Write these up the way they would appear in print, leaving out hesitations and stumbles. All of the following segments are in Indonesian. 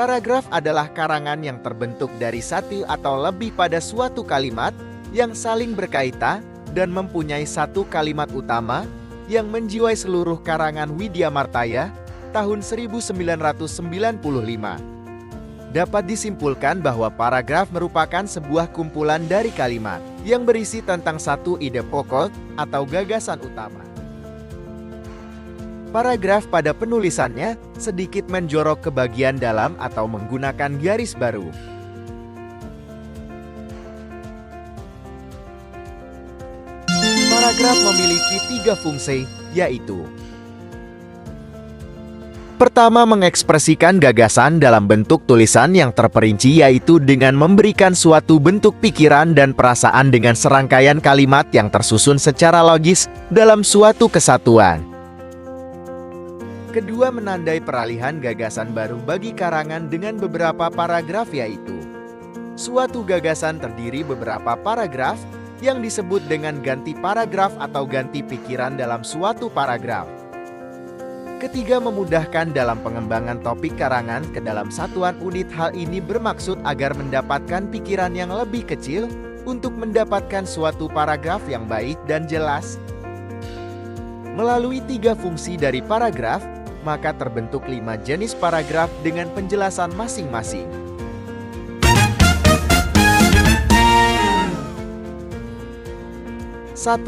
Paragraf adalah karangan yang terbentuk dari satu atau lebih pada suatu kalimat yang saling berkaitan dan mempunyai satu kalimat utama yang menjiwai seluruh karangan Widya Martaya tahun 1995. Dapat disimpulkan bahwa paragraf merupakan sebuah kumpulan dari kalimat yang berisi tentang satu ide pokok atau gagasan utama. Paragraf pada penulisannya sedikit menjorok ke bagian dalam atau menggunakan garis baru. Paragraf memiliki 3 fungsi, yaitu: pertama, mengekspresikan gagasan dalam bentuk tulisan yang terperinci, yaitu dengan memberikan suatu bentuk pikiran dan perasaan dengan serangkaian kalimat yang tersusun secara logis dalam suatu kesatuan. Kedua, menandai peralihan gagasan baru bagi karangan dengan beberapa paragraf, yaitu: suatu gagasan terdiri beberapa paragraf yang disebut dengan ganti paragraf atau ganti pikiran dalam suatu paragraf. Ketiga, memudahkan dalam pengembangan topik karangan ke dalam satuan unit. Hal ini bermaksud agar mendapatkan pikiran yang lebih kecil untuk mendapatkan suatu paragraf yang baik dan jelas. Melalui 3 fungsi dari paragraf, maka terbentuk 5 jenis paragraf dengan penjelasan masing-masing. 1.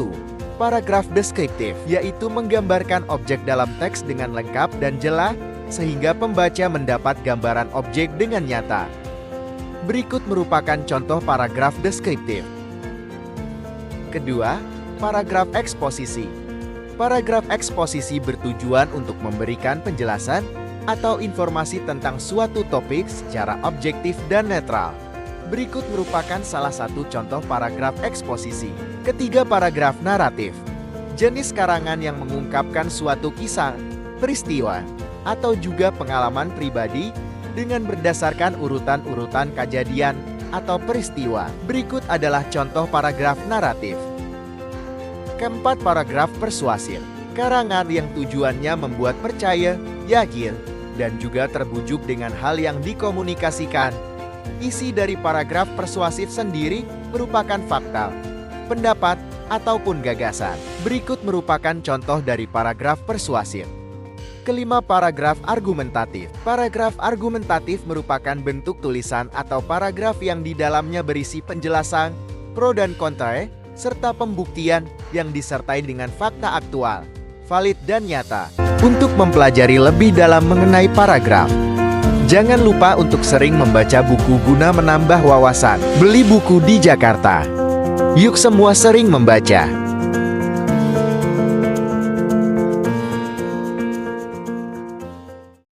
Paragraf deskriptif, yaitu menggambarkan objek dalam teks dengan lengkap dan jelas, sehingga pembaca mendapat gambaran objek dengan nyata. Berikut merupakan contoh paragraf deskriptif. Kedua, paragraf eksposisi. Paragraf eksposisi bertujuan untuk memberikan penjelasan atau informasi tentang suatu topik secara objektif dan netral. Berikut merupakan salah satu contoh paragraf eksposisi. Ketiga, paragraf naratif. Jenis karangan yang mengungkapkan suatu kisah, peristiwa, atau juga pengalaman pribadi dengan berdasarkan urutan-urutan kejadian atau peristiwa. Berikut adalah contoh paragraf naratif. Keempat, paragraf persuasif. Karangan yang tujuannya membuat percaya, yakin, dan juga terbujuk dengan hal yang dikomunikasikan. Isi dari paragraf persuasif sendiri merupakan fakta, pendapat, ataupun gagasan. Berikut merupakan contoh dari paragraf persuasif. Kelima, paragraf argumentatif. Paragraf argumentatif merupakan bentuk tulisan atau paragraf yang di dalamnya berisi penjelasan, pro dan kontra, serta pembuktian yang disertai dengan fakta aktual, valid dan nyata. Untuk mempelajari lebih dalam mengenai paragraf, jangan lupa untuk sering membaca buku guna menambah wawasan. Beli buku di Jakarta. Yuk semua sering membaca.